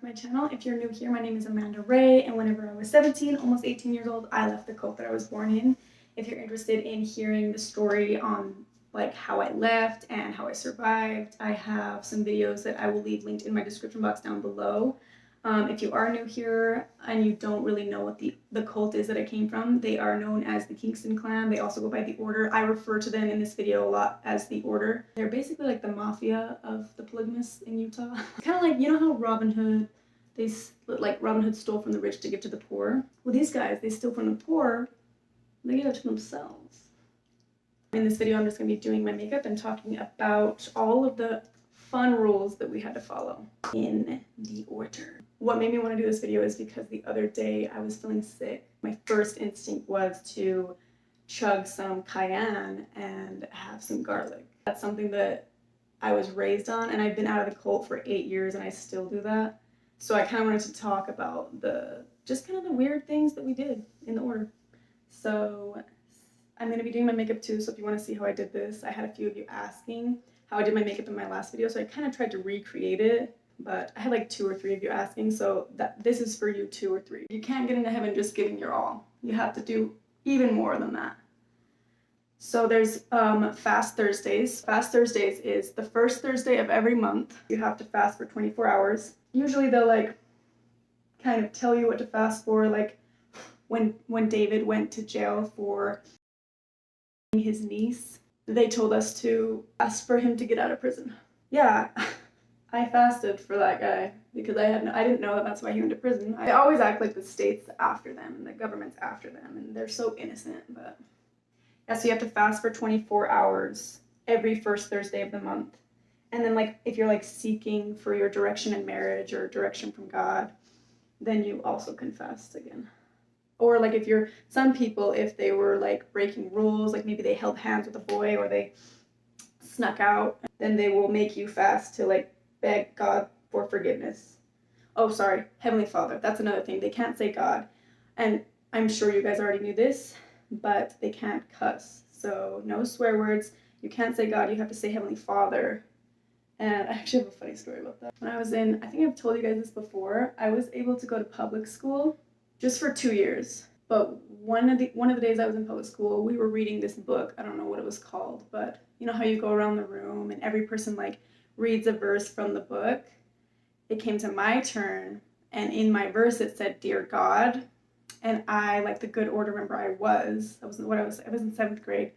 to my channel. If you're new here, my name is Amanda Ray, and whenever I was 17, almost 18 years old, I left the cult that I was born in. If you're interested in hearing the story on like how I left and how I survived, I have some videos that I will leave linked in my description box down below. If you are new here and you don't really know what the cult is that I came from, they are known as the Kingston clan. They also go by the Order. I refer to them in this video a lot as the Order. They're basically like the mafia of the polygamists in Utah. Kind of like, you know how Robin Hood, Robin Hood stole from the rich to give to the poor? Well, these guys, they steal from the poor, they give it to themselves. In this video, I'm just going to be doing my makeup and talking about all of the fun rules that we had to follow in the Order. What made me want to do this video is because the other day I was feeling sick. My first instinct was to chug some cayenne and have some garlic. That's something that I was raised on, and I've been out of the cult for 8 years and I still do that. So I kind of wanted to talk about just kind of the weird things that we did in the Order. So I'm going to be doing my makeup too, so if you want to see how I did this, I had a few of you asking how I did my makeup in my last video, so I kind of tried to recreate it, but I had like 2 or 3 of you asking, so this is for you 2 or 3. You can't get into heaven just giving your all. You have to do even more than that. So there's Fast Thursdays. Fast Thursdays is the first Thursday of every month. You have to fast for 24 hours. Usually they'll like kind of tell you what to fast for, like when David went to jail for his niece, they told us to ask for him to get out of prison. Yeah, I fasted for that guy because I didn't know that that's why he went to prison. I always act like the state's after them and the government's after them, and they're so innocent, but yeah, so you have to fast for 24 hours every first Thursday of the month. And then like if you're like seeking for your direction in marriage or direction from God, then you also can fast again. Or like some people, if they were like breaking rules, like maybe they held hands with a boy or they snuck out, then they will make you fast to like beg God for forgiveness. Oh, sorry, Heavenly Father, that's another thing. They can't say God. And I'm sure you guys already knew this, but they can't cuss. So no swear words. You can't say God, you have to say Heavenly Father. And I actually have a funny story about that. When I was I think I've told you guys this before, I was able to go to public school just for 2 years. But one of the days I was in public school, we were reading this book. I don't know what it was called, but you know how you go around the room and every person like reads a verse from the book? It came to my turn, and in my verse it said, "Dear God," and I, like the good order member I was in 7th grade.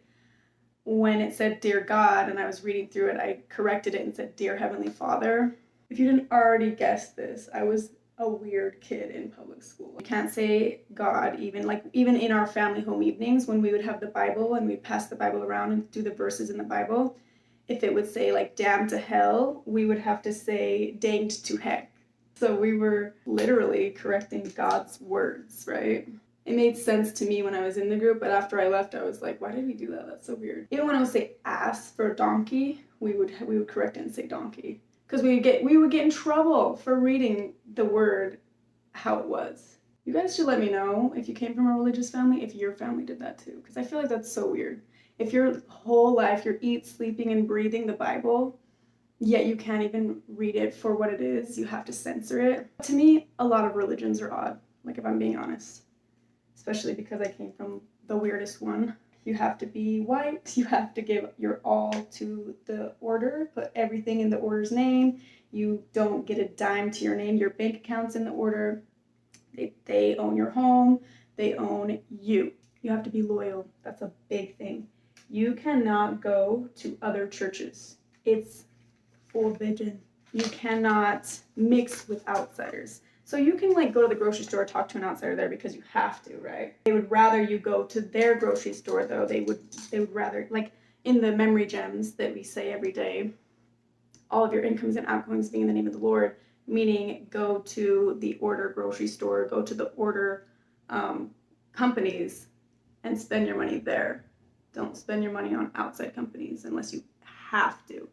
When it said "Dear God" and I was reading through it, I corrected it and said "Dear Heavenly Father." If you didn't already guess this, I was a weird kid in public school. You can't say God even in our family home evenings when we would have the Bible and we'd pass the Bible around and do the verses in the Bible. If it would say like "damn to hell," we would have to say "danged to heck." So we were literally correcting God's words, right? It made sense to me when I was in the group, but after I left, I was like, why did we do that? That's so weird. Even when I would say ass for donkey, we would correct it and say donkey. Because we would get in trouble for reading the word how it was. You guys should let me know if you came from a religious family, if your family did that too. Because I feel like that's so weird. If your whole life you're sleeping, and breathing the Bible, yet you can't even read it for what it is, you have to censor it. To me, a lot of religions are odd, like if I'm being honest. Especially because I came from the weirdest one. You have to be white, you have to give your all to the Order, put everything in the Order's name. You don't get a dime to your name, your bank account's in the Order. They own your home, they own you. You have to be loyal, that's a big thing. You cannot go to other churches. It's forbidden. You cannot mix with outsiders. So you can like go to the grocery store, talk to an outsider there because you have to, right? They would rather you go to their grocery store though. They would rather, like in the memory gems that we say every day, all of your incomes and outgoings being in the name of the Lord, meaning go to the Order grocery store, go to the Order companies and spend your money there. Don't spend your money on outside companies unless you have to.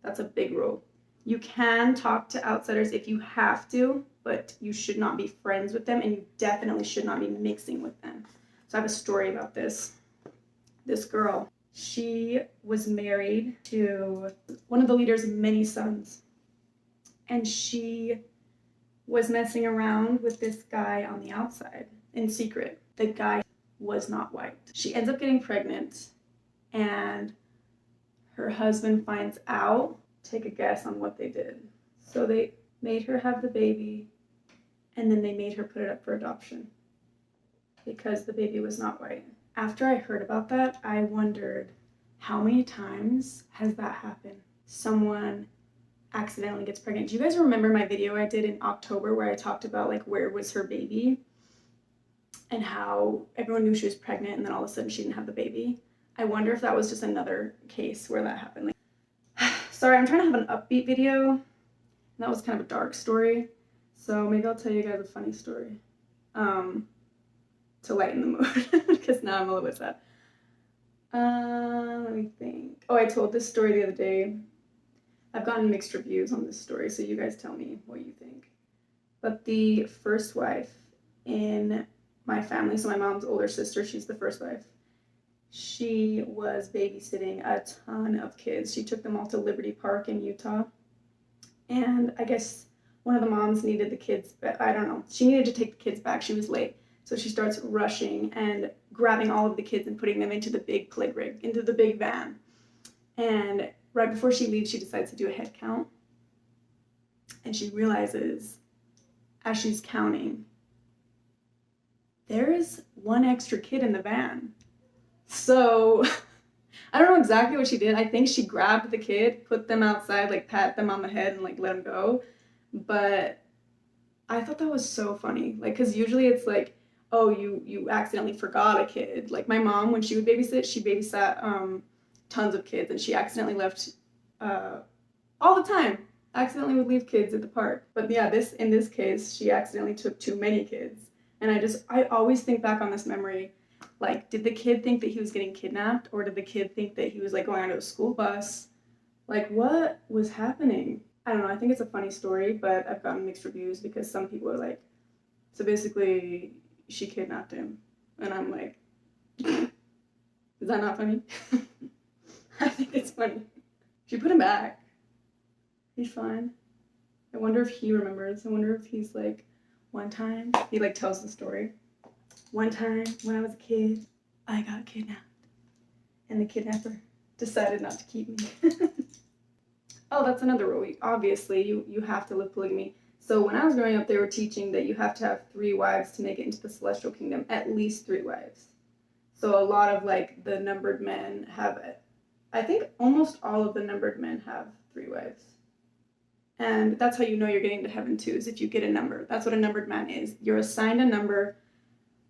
That's a big rule. You can talk to outsiders if you have to, but you should not be friends with them, and you definitely should not be mixing with them. So I have a story about this. This girl, she was married to one of the leader's many sons, and she was messing around with this guy on the outside in secret. The guy was not white. She ends up getting pregnant, and her husband finds out. Take a guess on what they did. So they made her have the baby, and then they made her put it up for adoption because the baby was not white. After I heard about that, I wondered, how many times has that happened? Someone accidentally gets pregnant. Do you guys remember my video I did in October where I talked about like where was her baby and how everyone knew she was pregnant and then all of a sudden she didn't have the baby? I wonder if that was just another case where that happened. Sorry, I'm trying to have an upbeat video. And that was kind of a dark story. So maybe I'll tell you guys a funny story to lighten the mood because now I'm a little bit sad. Let me think. Oh, I told this story the other day. I've gotten mixed reviews on this story, so you guys tell me what you think. But the first wife in my family, so my mom's older sister, she's the first wife. She was babysitting a ton of kids. She took them all to Liberty Park in Utah. And I guess one of the moms needed the kids, but I don't know. She needed to take the kids back. She was late. So she starts rushing and grabbing all of the kids and putting them into the big play rig, into the big van. And right before she leaves, she decides to do a head count. And she realizes, as she's counting, there is one extra kid in the van. So I don't know exactly what she did. I think she grabbed the kid, put them outside, like pat them on the head and like let them go. But I thought that was so funny. Like, because usually it's like, oh, you accidentally forgot a kid. Like my mom, when she would babysit, she babysat tons of kids, and she accidentally left all the time. Accidentally would leave kids at the park. But yeah, in this case, she accidentally took too many kids. And I always think back on this memory, like, did the kid think that he was getting kidnapped, or did the kid think that he was like going onto a school bus? Like, what was happening? I don't know. I think it's a funny story, but I've gotten mixed reviews because some people are like, so basically she kidnapped him. And I'm like, is that not funny? I think it's funny. She put him back. He's fine. I wonder if he remembers. I wonder if he's like, one time, he like tells the story. One time when I was a kid, I got kidnapped. And the kidnapper decided not to keep me. Oh, that's another rule. Obviously, you have to live polygamy. So when I was growing up, they were teaching that you have to have 3 wives to make it into the celestial kingdom. At least 3 wives. So a lot of like the numbered men have it. I think almost all of the numbered men have 3 wives. And that's how you know you're getting to heaven too, is if you get a number. That's what a numbered man is. You're assigned a number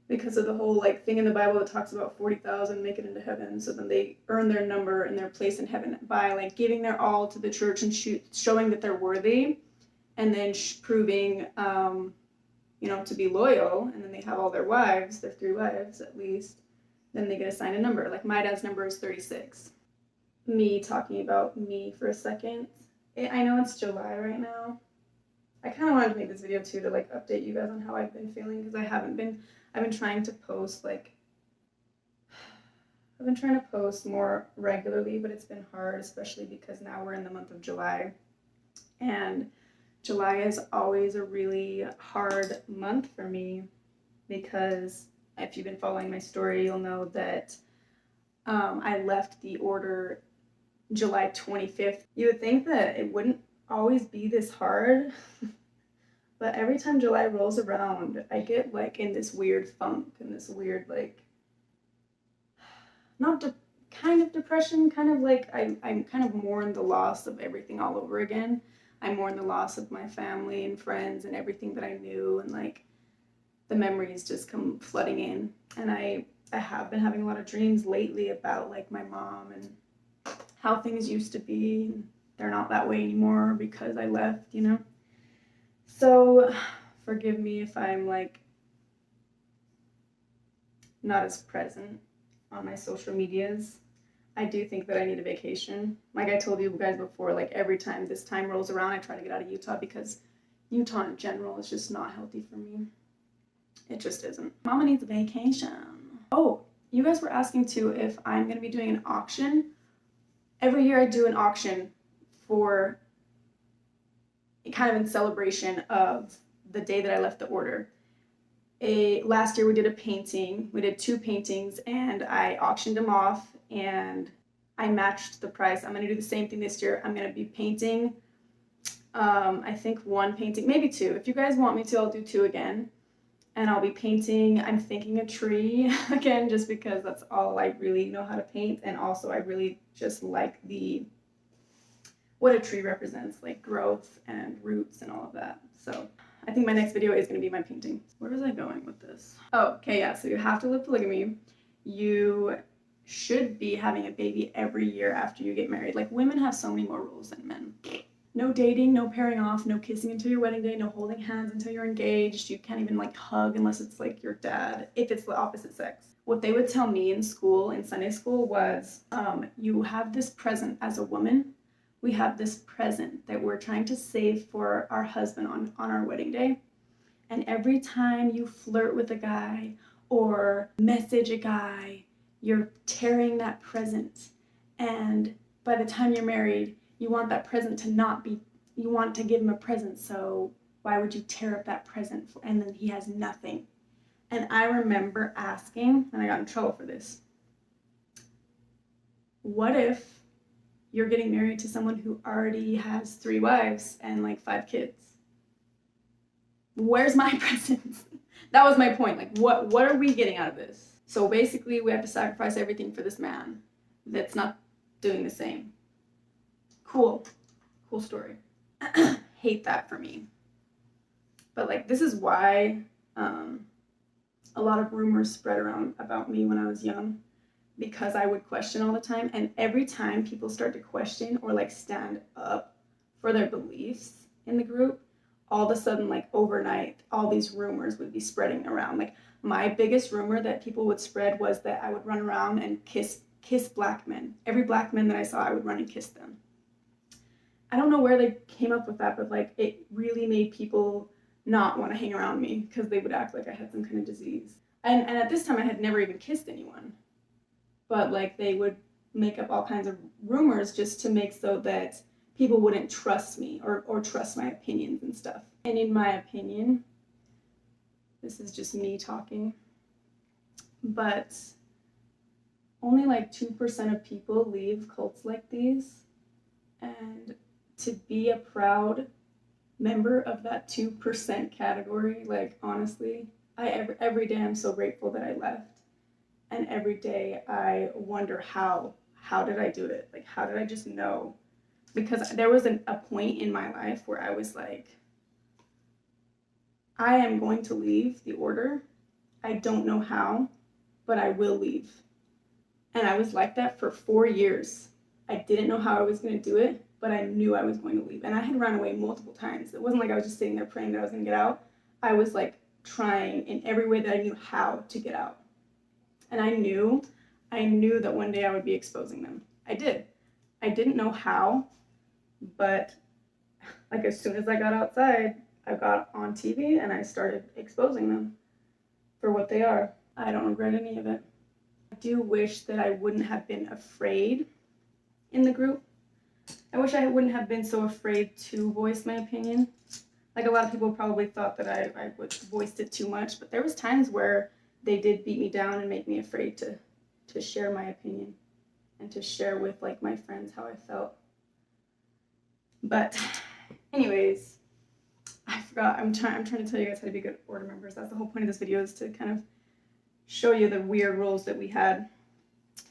because of the whole like thing in the Bible that talks about 40,000 make it into heaven. So then they earn their number and their place in heaven by like giving their all to the church and showing that they're worthy, and then proving, to be loyal. And then they have all their wives, their 3 wives at least. Then they get assigned a number. Like my dad's number is 36. Me talking about me for a second. I know it's July right now. I kind of wanted to make this video too to like update you guys on how I've been feeling, because I've been trying to post more regularly, but it's been hard, especially because now we're in the month of July. And July is always a really hard month for me because if you've been following my story, you'll know that I left the order July 25th. You would think that it wouldn't always be this hard, but every time July rolls around, I get like in this weird funk and this weird like, kind of depression, kind of like I'm kind of mourn the loss of everything all over again. I mourn the loss of my family and friends and everything that I knew, and like the memories just come flooding in. And I have been having a lot of dreams lately about like my mom and how things used to be. They're not that way anymore because I left, So forgive me if I'm like not as present on my social medias. I do think that I need a vacation. Like I told you guys before, like every time this time rolls around, I try to get out of Utah because Utah in general is just not healthy for me. It just isn't. Mama needs a vacation. Oh, you guys were asking too if I'm going to be doing an auction. Every year I do an auction for kind of in celebration of the day that I left the order. Last year we did a painting. We did 2 paintings, and I auctioned them off, and I matched the price. I'm gonna do the same thing this year. I'm gonna be painting, I think 1 painting, maybe 2. If you guys want me to, I'll do 2 again. And I'll be painting, I'm thinking a tree again, just because that's all I really know how to paint. And also I really just like what a tree represents, like growth and roots and all of that. So I think my next video is going to be my painting. Where was I going with this? Oh, okay, yeah, so you have to live polygamy. You should be having a baby every year after you get married. Like, women have so many more rules than men. No dating, no pairing off, no kissing until your wedding day, no holding hands until you're engaged. You can't even like hug unless it's like your dad, if it's the opposite sex. What they would tell me in school, in Sunday school, was you have this present as a woman. We have this present that we're trying to save for our husband on our wedding day. And every time you flirt with a guy or message a guy, you're tearing that present. And by the time you're married, you want that present to not be, you want to give him a present, so why would you tear up that present and then he has nothing? And I remember asking, and I got in trouble for this, what if you're getting married to someone who already has 3 wives and like 5 kids? Where's my present? That was my point. Like, what are we getting out of this? So basically, we have to sacrifice everything for this man that's not doing the same. Cool story. Hate that for me. But like, this is why a lot of rumors spread around about me when I was young, because I would question all the time. And every time people start to question or like stand up for their beliefs in the group, all of a sudden, like overnight, all these rumors would be spreading around. Like, my biggest rumor that people would spread was that I would run around and kiss black men. Every black man that I saw, I would run and kiss them. I don't know where they came up with that, but like, it really made people not want to hang around me because they would act like I had some kind of disease. And at this time I had never even kissed anyone, but like, they would make up all kinds of rumors just to make so that people wouldn't trust me or trust my opinions and stuff. And in my opinion, this is just me talking, but only like 2% of people leave cults like these. And to be a proud member of that 2% category, like, honestly, every day I'm so grateful that I left. And every day I wonder how did I do it? Like, how did I just know? Because there was a point in my life where I was like, I am going to leave the order. I don't know how, but I will leave. And I was like that for 4 years. I didn't know how I was going to do it, but I knew I was going to leave. And I had run away multiple times. It wasn't like I was just sitting there praying that I was going to get out. I was like trying in every way that I knew how to get out. And I knew that one day I would be exposing them. I did. I didn't know how, but like, as soon as I got outside, I got on TV and I started exposing them for what they are. I don't regret any of it. I do wish that I wouldn't have been afraid in the group. I wish I wouldn't have been so afraid to voice my opinion. Like, a lot of people probably thought that I voiced it too much, but there was times where they did beat me down and make me afraid to share my opinion and to share with like my friends how I felt. But anyways, I forgot. I'm trying to tell you guys how to be good order members. That's the whole point of this video, is to kind of show you the weird rules that we had.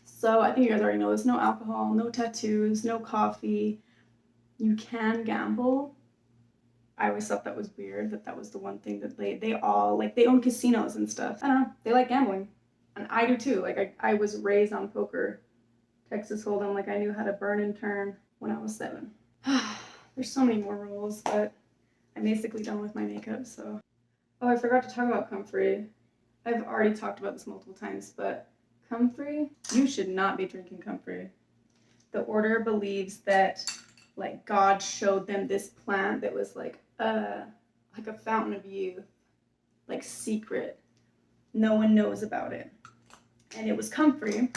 So I think you guys already know this. No alcohol, no tattoos, no coffee. You can gamble. I always thought that was weird, that was the one thing that they all, like, they own casinos and stuff. I don't know, they like gambling. And I do too. Like, I was raised on poker, Texas Hold'em. Like, I knew how to burn and turn when I was 7. There's so many more rules, but I'm basically done with my makeup, so. Oh, I forgot to talk about comfrey. I've already talked about this multiple times, but comfrey, you should not be drinking comfrey. The order believes that, like, God showed them this plant that was like a fountain of youth, like, secret. No one knows about it. And it was comfrey.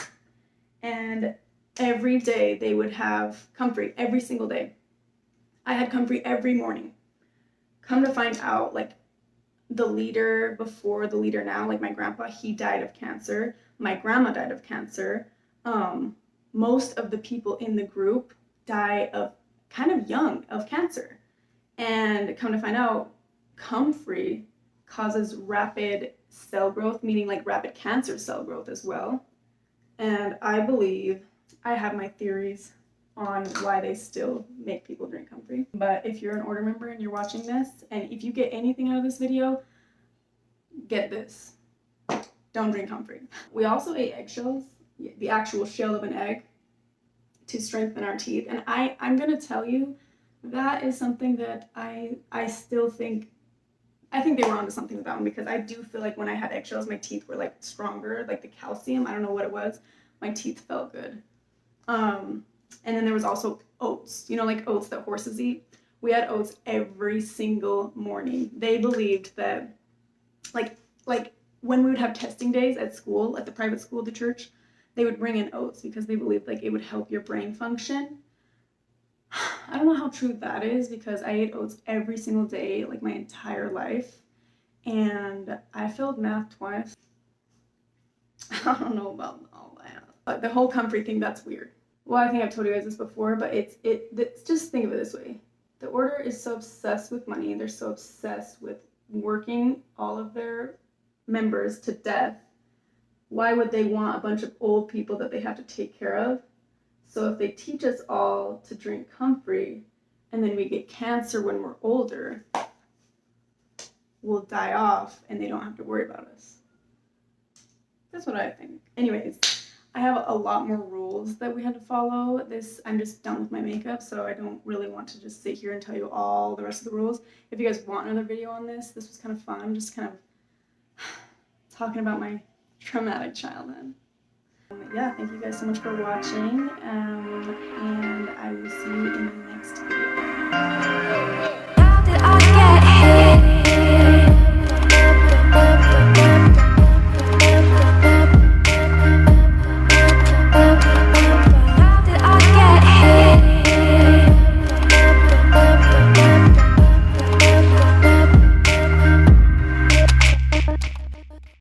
And every day they would have comfrey, every single day. I had comfrey every morning. Come to find out, like, the leader before the leader now, like my grandpa, he died of cancer. My grandma died of cancer. Most of the people in the group die of kind of young of cancer. And come to find out, comfrey causes rapid cell growth, meaning like rapid cancer cell growth as well. And I believe I have my theories on why they still make people drink comfrey. But if you're an order member and you're watching this, and if you get anything out of this video, get this. Don't drink comfrey. We also ate eggshells, the actual shell of an egg, to strengthen our teeth. And I'm gonna tell you, that is something that I still think, I think they were onto something with that one, because I do feel like when I had eggshells, my teeth were like stronger, like the calcium, I don't know what it was, my teeth felt good. And then there was also oats, you know, like oats that horses eat. We had oats every single morning. They believed that, like when we would have testing days at school, at the private school, the church, they would bring in oats because they believed like it would help your brain function. I don't know how true that is, because I ate oats every single day, like my entire life, and I failed math twice. I don't know about all that. But the whole comfrey thing, that's weird. Well, I think I've told you guys this before, but it's just think of it this way. The order is so obsessed with money, they're so obsessed with working all of their members to death. Why would they want a bunch of old people that they have to take care of? So if they teach us all to drink comfrey, and then we get cancer when we're older, we'll die off and they don't have to worry about us. That's what I think. Anyways, I have a lot more rules that we had to follow. I'm just done with my makeup, so I don't really want to just sit here and tell you all the rest of the rules. If you guys want another video on this was kind of fun, just kind of talking about my traumatic childhood. Yeah, thank you guys so much for watching.